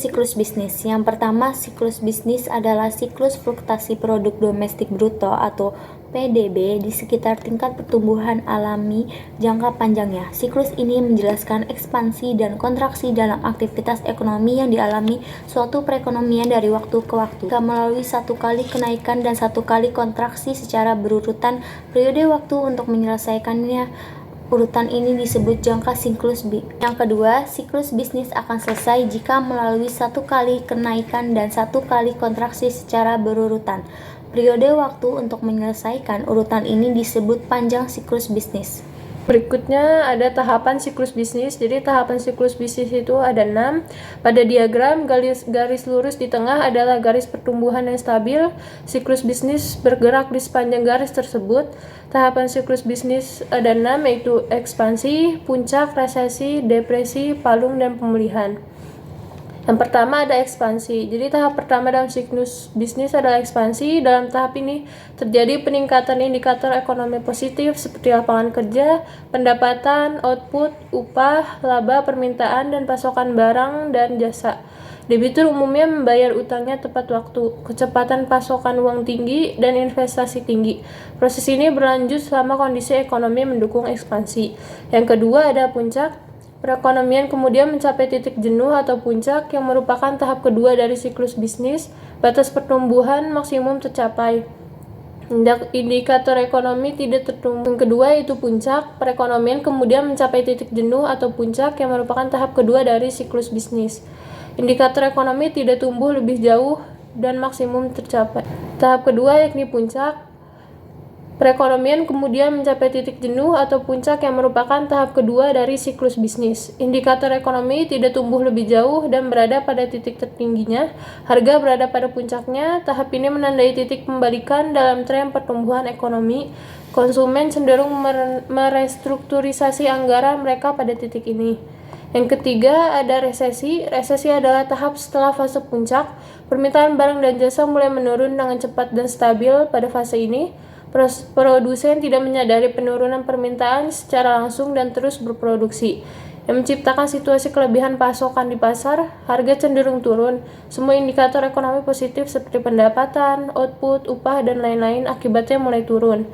siklus bisnis. Yang pertama, siklus bisnis adalah siklus fluktuasi produk domestik bruto atau PDB di sekitar tingkat pertumbuhan alami jangka panjangnya. Siklus ini menjelaskan ekspansi dan kontraksi dalam aktivitas ekonomi yang dialami suatu perekonomian dari waktu ke waktu, melalui satu kali kenaikan dan satu kali kontraksi secara berurutan. Periode waktu untuk menyelesaikannya urutan ini disebut jangka siklus B. Yang kedua, siklus bisnis akan selesai jika melalui satu kali kenaikan dan satu kali kontraksi secara berurutan. Periode waktu untuk menyelesaikan urutan ini disebut panjang siklus bisnis. Berikutnya ada tahapan siklus bisnis. Jadi tahapan siklus bisnis itu ada 6. Pada diagram, garis lurus di tengah adalah garis pertumbuhan yang stabil. Siklus bisnis bergerak di sepanjang garis tersebut. Tahapan siklus bisnis ada 6, yaitu ekspansi, puncak, resesi, depresi, palung, dan pemulihan. Yang pertama ada ekspansi. Jadi tahap pertama dalam siklus bisnis adalah ekspansi. Dalam tahap ini terjadi peningkatan indikator ekonomi positif seperti lapangan kerja, pendapatan, output, upah, laba, permintaan, dan pasokan barang dan jasa. Debitur umumnya membayar utangnya tepat waktu, kecepatan pasokan uang tinggi, dan investasi tinggi. Proses ini berlanjut selama kondisi ekonomi mendukung ekspansi. Yang kedua ada puncak. Perekonomian kemudian mencapai titik jenuh atau puncak yang merupakan tahap kedua dari siklus bisnis. Batas pertumbuhan maksimum tercapai. Indikator ekonomi tidak tertumbuh. Yang kedua yaitu puncak. Perekonomian kemudian mencapai titik jenuh atau puncak yang merupakan tahap kedua dari siklus bisnis. Indikator ekonomi tidak tumbuh lebih jauh dan maksimum tercapai. Tahap kedua yakni puncak. Perekonomian kemudian mencapai titik jenuh atau puncak yang merupakan tahap kedua dari siklus bisnis. Indikator ekonomi tidak tumbuh lebih jauh dan berada pada titik tertingginya. Harga berada pada puncaknya. Tahap ini menandai titik pembalikan dalam tren pertumbuhan ekonomi. Konsumen cenderung merestrukturisasi anggaran mereka pada titik ini. Yang ketiga ada resesi. Resesi adalah tahap setelah fase puncak. Permintaan barang dan jasa mulai menurun dengan cepat dan stabil pada fase ini. Produsen tidak menyadari penurunan permintaan secara langsung dan terus berproduksi, yang menciptakan situasi kelebihan pasokan di pasar. Harga cenderung turun. Semua indikator ekonomi positif seperti pendapatan, output, upah, dan lain-lain akibatnya mulai turun.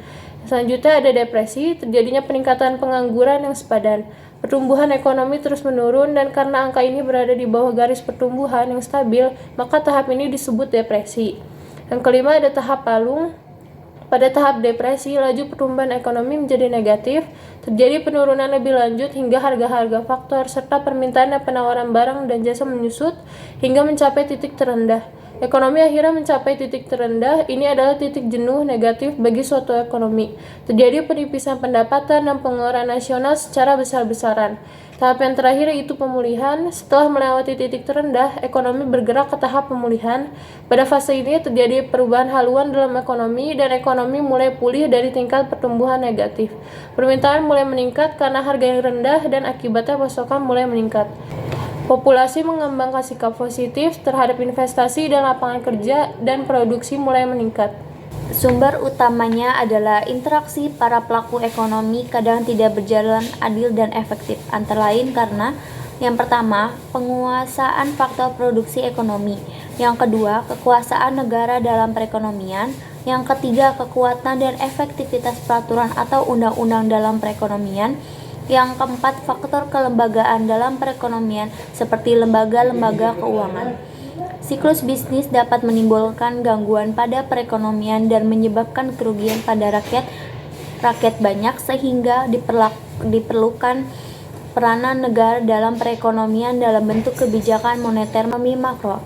Selanjutnya ada depresi. Terjadinya peningkatan pengangguran yang sepadan. Pertumbuhan ekonomi terus menurun, dan karena angka ini berada di bawah garis pertumbuhan yang stabil, maka tahap ini disebut depresi. Yang kelima ada tahap palung. Pada tahap depresi, laju pertumbuhan ekonomi menjadi negatif. Terjadi penurunan lebih lanjut hingga harga-harga faktor serta permintaan dan penawaran barang dan jasa menyusut hingga mencapai titik terendah. Ekonomi akhirnya mencapai titik terendah. Ini adalah titik jenuh negatif bagi suatu ekonomi. Terjadi penipisan pendapatan dan pengeluaran nasional secara besar-besaran. Tahap yang terakhir yaitu pemulihan. Setelah melewati titik terendah, ekonomi bergerak ke tahap pemulihan. Pada fase ini terjadi perubahan haluan dalam ekonomi dan ekonomi mulai pulih dari tingkat pertumbuhan negatif. Permintaan mulai meningkat karena harga yang rendah dan akibatnya pasokan mulai meningkat. Populasi mengembangkan sikap positif terhadap investasi dan lapangan kerja dan produksi mulai meningkat. Sumber utamanya adalah interaksi para pelaku ekonomi kadang tidak berjalan adil dan efektif, antara lain karena yang pertama, penguasaan faktor produksi ekonomi. Yang kedua, kekuasaan negara dalam perekonomian. Yang ketiga, kekuatan dan efektivitas peraturan atau undang-undang dalam perekonomian. Yang keempat, faktor kelembagaan dalam perekonomian seperti lembaga-lembaga keuangan. Siklus bisnis dapat menimbulkan gangguan pada perekonomian dan menyebabkan kerugian pada rakyat banyak, sehingga diperlukan peranan negara dalam perekonomian dalam bentuk kebijakan moneter ekonomi makro.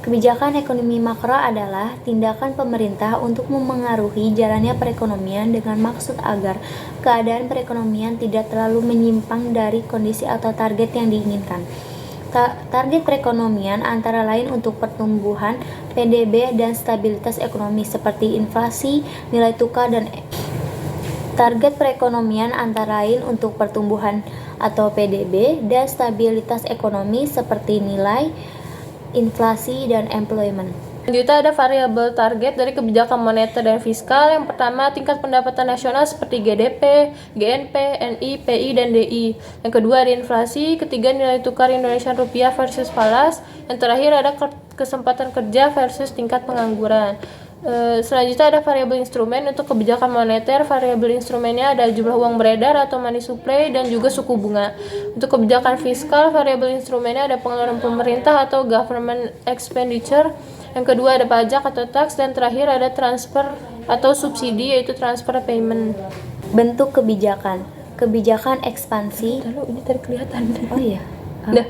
Kebijakan ekonomi makro adalah tindakan pemerintah untuk memengaruhi jalannya perekonomian dengan maksud agar keadaan perekonomian tidak terlalu menyimpang dari kondisi atau target yang diinginkan. Target perekonomian antara lain untuk pertumbuhan PDB dan stabilitas ekonomi seperti inflasi, nilai tukar, dan target perekonomian antara lain untuk pertumbuhan atau PDB dan stabilitas ekonomi seperti nilai inflasi dan employment. Selanjutnya ada variabel target dari kebijakan moneter dan fiskal. Yang pertama, tingkat pendapatan nasional seperti GDP, GNP, NI, PI, dan DI. Yang kedua ada inflasi. Ketiga, nilai tukar Indonesia rupiah versus falas. Yang terakhir ada kesempatan kerja versus tingkat pengangguran. Selanjutnya ada variabel instrumen. Untuk kebijakan moneter, variabel instrumennya ada jumlah uang beredar atau money supply dan juga suku bunga. Untuk kebijakan fiskal, variabel instrumennya ada pengeluaran pemerintah atau government expenditure. Yang kedua ada pajak atau tax, dan terakhir ada transfer atau subsidi yaitu transfer payment. Bentuk kebijakan. Kebijakan ekspansi. Lalu ini tadi kelihatan. Oh iya. Nah,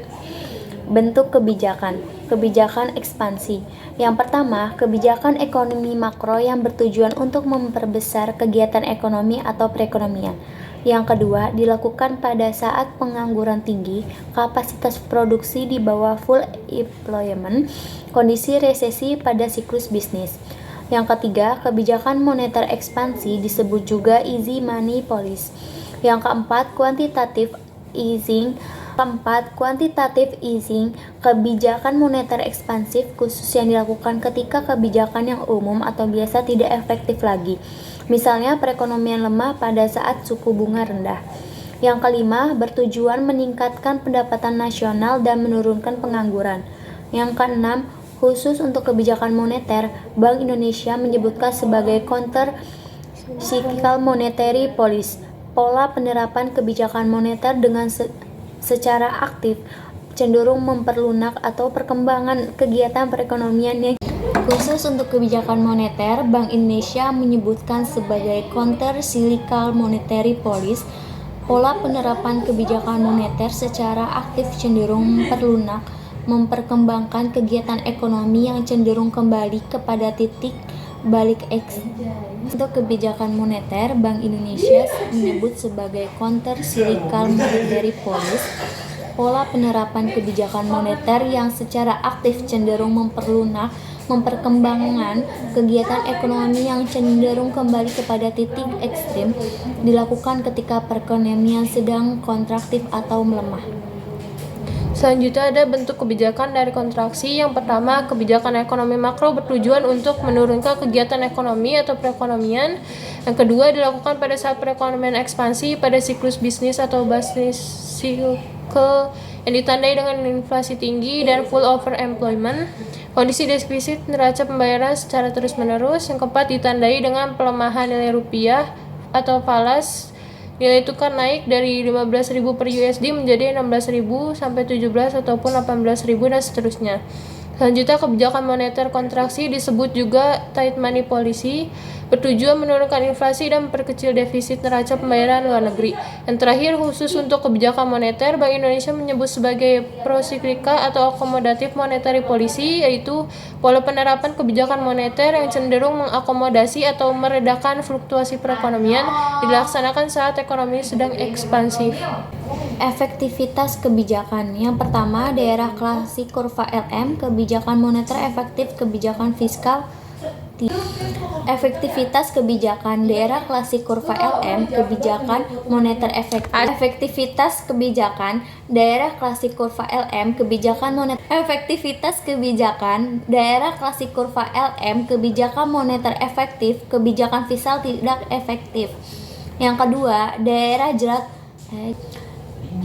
Bentuk kebijakan. Kebijakan ekspansi. Yang pertama, kebijakan ekonomi makro yang bertujuan untuk memperbesar kegiatan ekonomi atau perekonomian. Yang kedua, dilakukan pada saat pengangguran tinggi, kapasitas produksi di bawah full employment, kondisi resesi pada siklus bisnis. Yang ketiga, kebijakan moneter ekspansi disebut juga easy money policy. Yang keempat, quantitative easing. Kebijakan moneter ekspansif khusus yang dilakukan ketika kebijakan yang umum atau biasa tidak efektif lagi. Misalnya perekonomian lemah pada saat suku bunga rendah. Yang kelima, bertujuan meningkatkan pendapatan nasional dan menurunkan pengangguran. Yang keenam, khusus untuk kebijakan moneter, Bank Indonesia menyebutkan sebagai counter cyclical monetary policy. Pola penerapan kebijakan moneter dengan secara aktif cenderung memperlunak atau perkembangan kegiatan perekonomian yang khusus untuk kebijakan moneter, Bank Indonesia menyebutkan sebagai counter cyclical monetary policy. Pola penerapan kebijakan moneter secara aktif cenderung memperlunak, memperkembangkan kegiatan ekonomi yang cenderung kembali kepada titik balik X. Untuk kebijakan moneter, Bank Indonesia menyebut sebagai counter cyclical monetary policy. Pola penerapan kebijakan moneter yang secara aktif cenderung memperlunak, memperkembangkan kegiatan ekonomi yang cenderung kembali kepada titik ekstrim dilakukan ketika perekonomian sedang kontraktif atau melemah. selanjutnya ada bentuk kebijakan dari kontraksi. Yang pertama, kebijakan ekonomi makro bertujuan untuk menurunkan kegiatan ekonomi atau perekonomian. Yang kedua, dilakukan pada saat perekonomian ekspansi pada siklus bisnis atau business cycle yang ditandai dengan inflasi tinggi dan full overemployment, kondisi defisit neraca pembayaran secara terus-menerus. Yang keempat, ditandai dengan pelemahan nilai rupiah atau falas. Nilai tukar naik dari 15.000 per USD menjadi 16.000 sampai 17 ataupun 18.000 dan seterusnya. Selanjutnya, kebijakan moneter kontraksi disebut juga tight money policy, bertujuan menurunkan inflasi dan memperkecil defisit neraca pembayaran luar negeri. Yang terakhir, khusus untuk kebijakan moneter, Bank Indonesia menyebut sebagai procyclical atau accommodative monetary policy, yaitu pola penerapan kebijakan moneter yang cenderung mengakomodasi atau meredakan fluktuasi perekonomian dilaksanakan saat ekonomi sedang ekspansif. Efektivitas kebijakan. Yang pertama, daerah klasik kurva LM, kebijakan moneter efektif, kebijakan fiskal. Efektivitas kebijakan daerah klasik kurva LM, kebijakan moneter efektif. Efektivitas kebijakan daerah klasik kurva LM, kebijakan moneter. Efektivitas kebijakan daerah klasik kurva LM, kebijakan moneter efektif, kebijakan fiskal tidak efektif. Yang kedua, daerah jerat.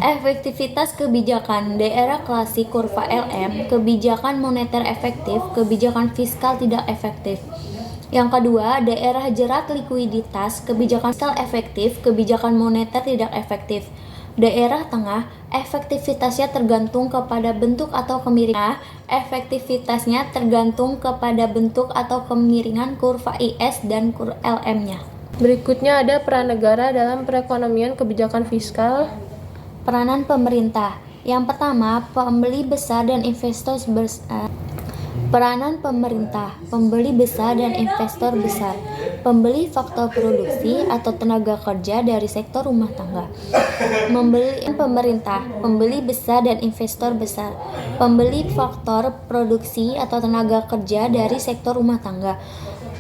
Efektivitas kebijakan daerah klasik kurva LM, kebijakan moneter efektif, kebijakan fiskal tidak efektif. Yang kedua, daerah jerat likuiditas, kebijakan fiskal efektif, kebijakan moneter tidak efektif. Daerah tengah, efektivitasnya tergantung kepada bentuk atau kemiringan. Efektivitasnya tergantung kepada bentuk atau kemiringan kurva IS dan kurva LM-nya. Berikutnya ada peran negara dalam perekonomian kebijakan fiskal. Peranan pemerintah. Yang pertama, pembeli besar dan investor besar. Peranan pemerintah, pembeli besar dan investor besar. Pembeli faktor produksi atau tenaga kerja dari sektor rumah tangga. Membeli pemerintah, pembeli besar dan investor besar. Pembeli faktor produksi atau tenaga kerja dari sektor rumah tangga.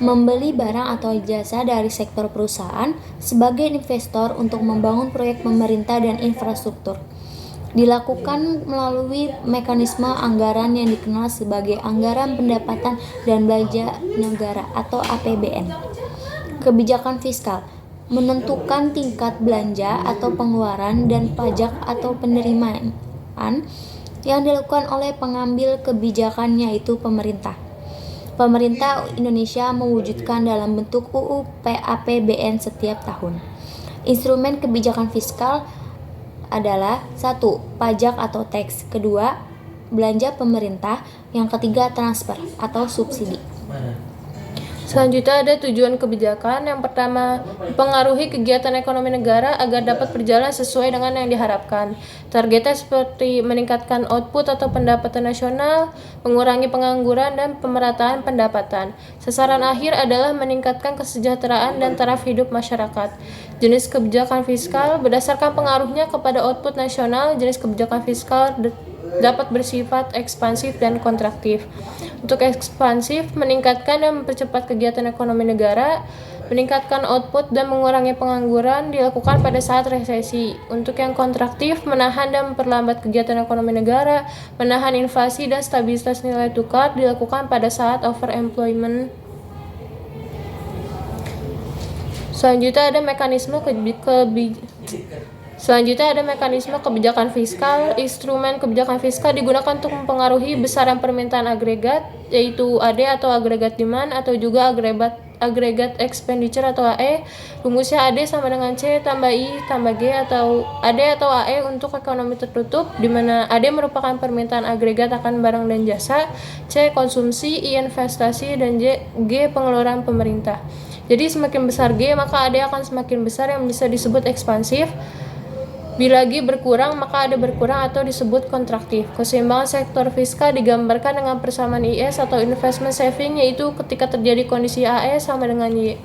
Membeli barang atau jasa dari sektor perusahaan sebagai investor untuk membangun proyek pemerintah dan infrastruktur. dilakukan melalui mekanisme anggaran yang dikenal sebagai anggaran pendapatan dan belanja negara atau APBN. Kebijakan fiskal menentukan tingkat belanja atau pengeluaran dan pajak atau penerimaan yang dilakukan oleh pengambil kebijakan yaitu pemerintah. Pemerintah Indonesia mewujudkan dalam bentuk UU APBN setiap tahun. Instrumen kebijakan fiskal adalah 1. Pajak atau tax, kedua belanja pemerintah, yang ketiga transfer atau subsidi. Selanjutnya ada tujuan kebijakan. Yang pertama, mempengaruhi kegiatan ekonomi negara agar dapat berjalan sesuai dengan yang diharapkan. Targetnya seperti meningkatkan output atau pendapatan nasional, mengurangi pengangguran, dan pemerataan pendapatan. Sasaran akhir adalah meningkatkan kesejahteraan dan taraf hidup masyarakat. Jenis kebijakan fiskal berdasarkan pengaruhnya kepada output nasional, jenis kebijakan fiskal dapat bersifat ekspansif dan kontraktif. Untuk ekspansif, meningkatkan dan mempercepat kegiatan ekonomi negara, meningkatkan output dan mengurangi pengangguran dilakukan pada saat resesi. Untuk yang kontraktif, menahan dan memperlambat kegiatan ekonomi negara, menahan inflasi dan stabilitas nilai tukar dilakukan pada saat overemployment. Selanjutnya ada mekanisme kebijakan fiskal. Instrumen kebijakan fiskal digunakan untuk mempengaruhi besaran permintaan agregat, yaitu AD atau agregat demand, atau juga agregat expenditure atau AE. Rumusnya AD sama dengan C tambah I tambah G, atau AD atau AE untuk ekonomi tertutup, di mana AD merupakan permintaan agregat akan barang dan jasa, C konsumsi, I investasi, dan G pengeluaran pemerintah. Jadi semakin besar G, maka AD akan semakin besar, yang bisa disebut ekspansif. Bila G berkurang, maka AD berkurang atau disebut kontraktif. Keseimbangan sektor fiskal digambarkan dengan persamaan IS atau investment saving, yaitu ketika terjadi kondisi AE sama dengan Y.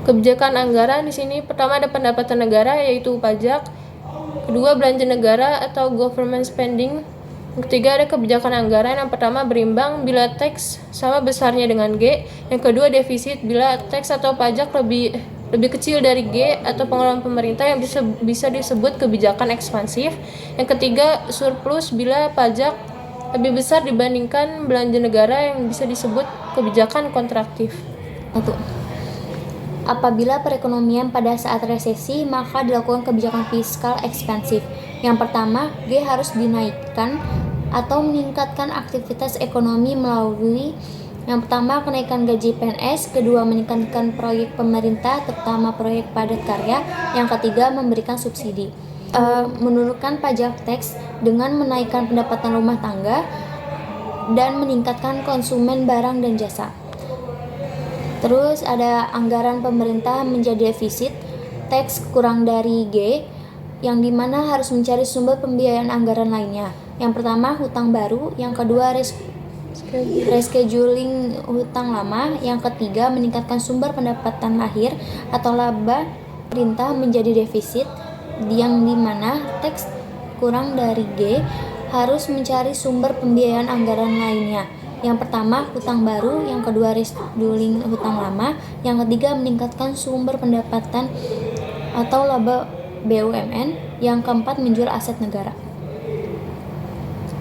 Kebijakan anggaran di sini pertama ada pendapatan negara, yaitu pajak. Kedua, belanja negara atau government spending. Ketiga, ada kebijakan anggaran. Yang pertama berimbang bila teks sama besarnya dengan G. Yang kedua defisit bila teks atau pajak lebih kecil dari G atau pengeluaran pemerintah, yang bisa disebut kebijakan ekspansif. Yang ketiga surplus bila pajak lebih besar dibandingkan belanja negara, yang bisa disebut kebijakan kontraktif. 1. Apabila perekonomian pada saat resesi, maka dilakukan kebijakan fiskal ekspansif. Yang pertama, G harus dinaikkan atau meningkatkan aktivitas ekonomi melalui yang pertama kenaikan gaji PNS, kedua meningkatkan proyek pemerintah terutama proyek padat karya, yang ketiga memberikan subsidi. Menurunkan pajak teks dengan menaikkan pendapatan rumah tangga dan meningkatkan konsumen barang dan jasa. Terus ada anggaran pemerintah menjadi defisit, teks kurang dari G, yang dimana harus mencari sumber pembiayaan anggaran lainnya. Yang pertama hutang baru, yang kedua rescheduling hutang lama, yang ketiga meningkatkan sumber pendapatan lahir atau laba pemerintah menjadi defisit, yang dimana teks kurang dari G harus mencari sumber pembiayaan anggaran lainnya. Yang pertama hutang baru, yang kedua rescheduling hutang lama, yang ketiga meningkatkan sumber pendapatan atau laba BUMN, yang keempat menjual aset negara.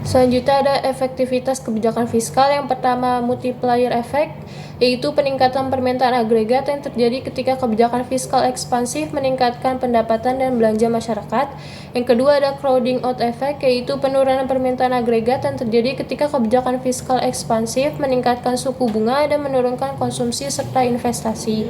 Selanjutnya ada efektivitas kebijakan fiskal. Yang pertama multiplier effect, yaitu peningkatan permintaan agregat yang terjadi ketika kebijakan fiskal ekspansif meningkatkan pendapatan dan belanja masyarakat. Yang kedua ada crowding out effect, yaitu penurunan permintaan agregat yang terjadi ketika kebijakan fiskal ekspansif meningkatkan suku bunga dan menurunkan konsumsi serta investasi.